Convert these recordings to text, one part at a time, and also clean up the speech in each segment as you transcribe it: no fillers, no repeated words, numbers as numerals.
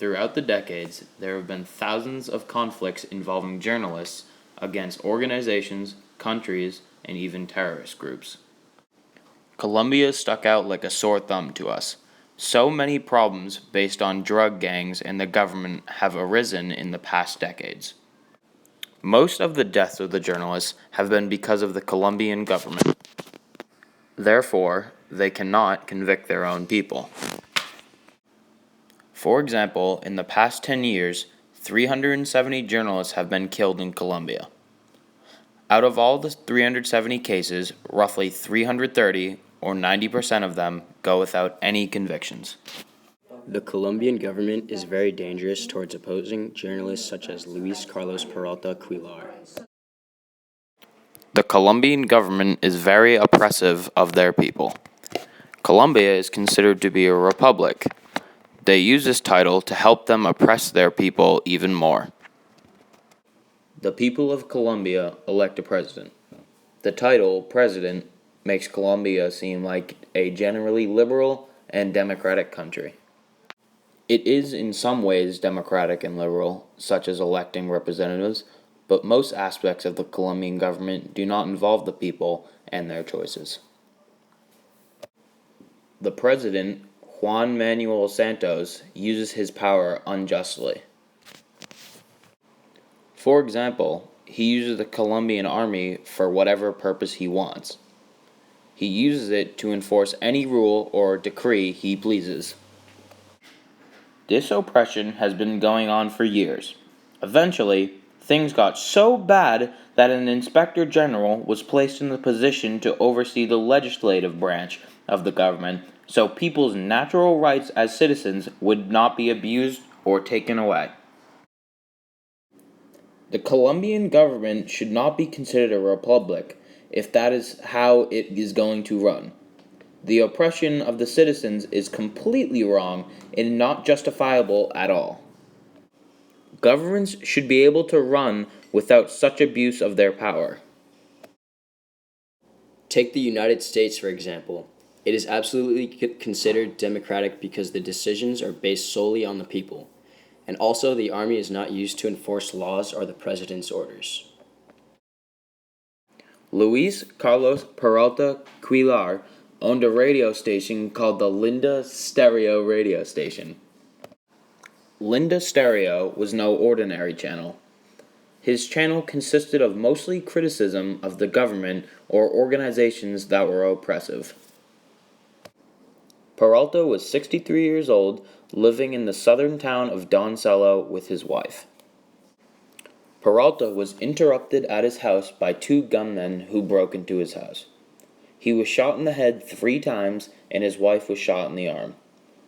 Throughout the decades, there have been thousands of conflicts involving journalists against organizations, countries, and even terrorist groups. Colombia stuck out like a sore thumb to us. So many problems based on drug gangs and the government have arisen in the past decades. Most of the deaths of the journalists have been because of the Colombian government. Therefore, they cannot convict their own people. For example, in the past 10 years, 370 journalists have been killed in Colombia. Out of all the 370 cases, roughly 330, or 90% of them, go without any convictions. The Colombian government is very dangerous towards opposing journalists such as Luis Carlos Peralta Quilar. The Colombian government is very oppressive of their people. Colombia is considered to be a republic. They use this title to help them oppress their people even more. The people of Colombia elect a president. The title, president, makes Colombia seem like a generally liberal and democratic country. It is in some ways democratic and liberal, such as electing representatives, but most aspects of the Colombian government do not involve the people and their choices. The president, Juan Manuel Santos, uses his power unjustly. For example, he uses the Colombian army for whatever purpose he wants. He uses it to enforce any rule or decree he pleases. This oppression has been going on for years. Eventually, things got so bad that an inspector general was placed in the position to oversee the legislative branch of the government so people's natural rights as citizens would not be abused or taken away. The Colombian government should not be considered a republic if that is how it is going to run. The oppression of the citizens is completely wrong and not justifiable at all. Governments should be able to run without such abuse of their power. Take the United States, for example. It is absolutely considered democratic because the decisions are based solely on the people, and also the army is not used to enforce laws or the president's orders. Luis Carlos Peralta Quilar owned a radio station called the Linda Stereo radio station. Linda Stereo was no ordinary channel. His channel consisted of mostly criticism of the government or organizations that were oppressive. Peralta was 63 years old, living in the southern town of Doncello with his wife. Peralta was interrupted at his house by two gunmen who broke into his house. He was shot in the head 3 times, and his wife was shot in the arm.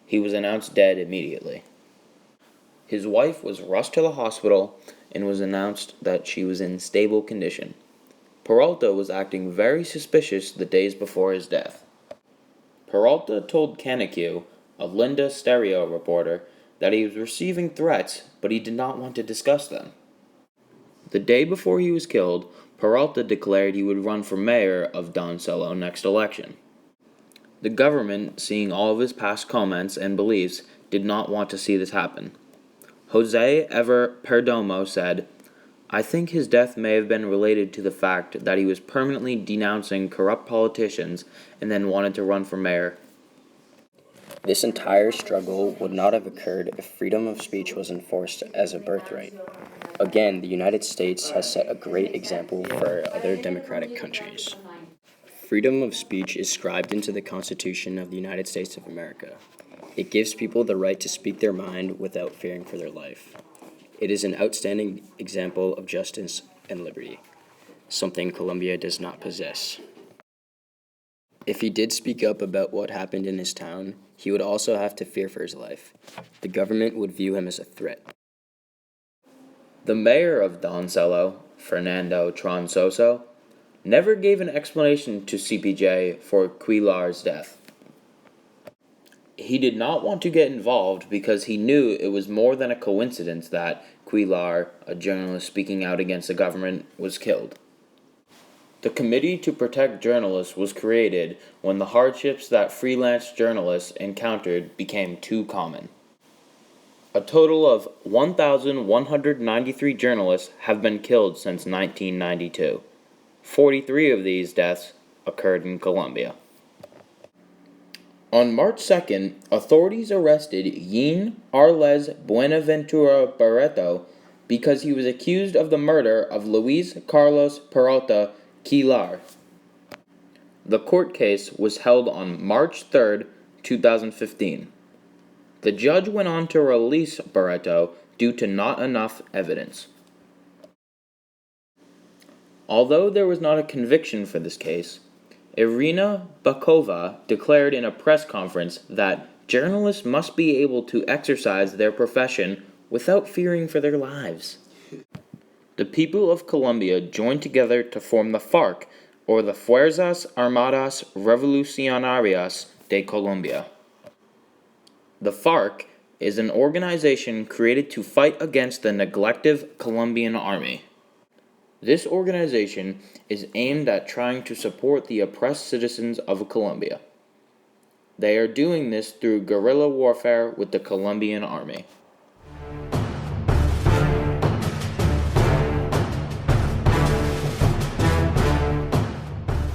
He was announced dead immediately. His wife was rushed to the hospital and was announced that she was in stable condition. Peralta was acting very suspicious the days before his death. Peralta told Canicu, a Linda Stereo reporter, that he was receiving threats, but he did not want to discuss them. The day before he was killed, Peralta declared he would run for mayor of Doncello next election. The government, seeing all of his past comments and beliefs, did not want to see this happen. Jose Ever Perdomo said, "I think his death may have been related to the fact that he was permanently denouncing corrupt politicians and then wanted to run for mayor." This entire struggle would not have occurred if freedom of speech was enforced as a birthright. Again, the United States has set a great example for other democratic countries. Freedom of speech is scribed into the Constitution of the United States of America. It gives people the right to speak their mind without fearing for their life. It is an outstanding example of justice and liberty, something Colombia does not possess. If he did speak up about what happened in his town, he would also have to fear for his life. The government would view him as a threat. The mayor of Doncello, Fernando Troncoso, never gave an explanation to CPJ for Quilar's death. He did not want to get involved because he knew it was more than a coincidence that Quilar, a journalist speaking out against the government, was killed. The Committee to Protect Journalists was created when the hardships that freelance journalists encountered became too common. A total of 1,193 journalists have been killed since 1992. 43 of these deaths occurred in Colombia. On March 2nd, authorities arrested Jean Arles Buenaventura Barreto because he was accused of the murder of Luis Carlos Peralta Quilar. The court case was held on March 3rd, 2015. The judge went on to release Barreto due to not enough evidence. Although there was not a conviction for this case, Irina Bakova declared in a press conference that journalists must be able to exercise their profession without fearing for their lives. The people of Colombia joined together to form the FARC, or the Fuerzas Armadas Revolucionarias de Colombia. The FARC is an organization created to fight against the neglective Colombian army. This organization is aimed at trying to support the oppressed citizens of Colombia. They are doing this through guerrilla warfare with the Colombian army.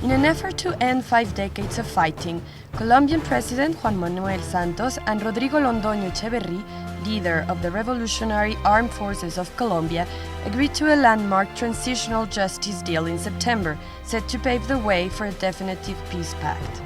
In an effort to end 5 decades of fighting, Colombian President Juan Manuel Santos and Rodrigo Londoño Echeverri, leader of the Revolutionary Armed Forces of Colombia, agreed to a landmark transitional justice deal in September, set to pave the way for a definitive peace pact.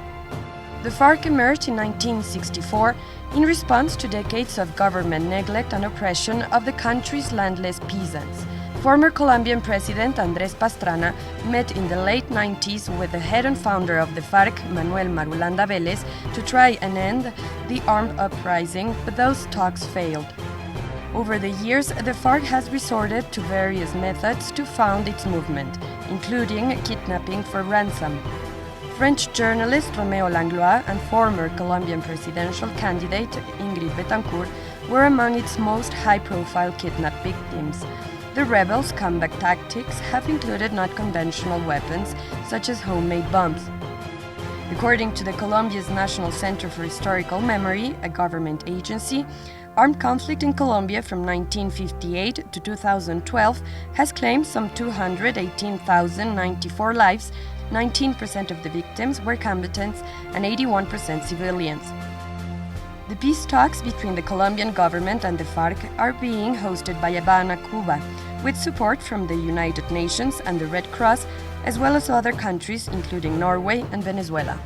The FARC emerged in 1964 in response to decades of government neglect and oppression of the country's landless peasants. Former Colombian President Andrés Pastrana met in the late 90s with the head and founder of the FARC, Manuel Marulanda Vélez, to try and end the armed uprising, but those talks failed. Over the years, the FARC has resorted to various methods to found its movement, including kidnapping for ransom. French journalist Roméo Langlois and former Colombian presidential candidate Ingrid Betancourt were among its most high-profile kidnap victims. The rebels' comeback tactics have included not conventional weapons, such as homemade bombs. According to the Colombia's National Center for Historical Memory, a government agency, armed conflict in Colombia from 1958 to 2012 has claimed some 218,094 lives. 19% of the victims were combatants and 81% civilians. The peace talks between the Colombian government and the FARC are being hosted by Habana, Cuba, with support from the United Nations and the Red Cross, as well as other countries including Norway and Venezuela.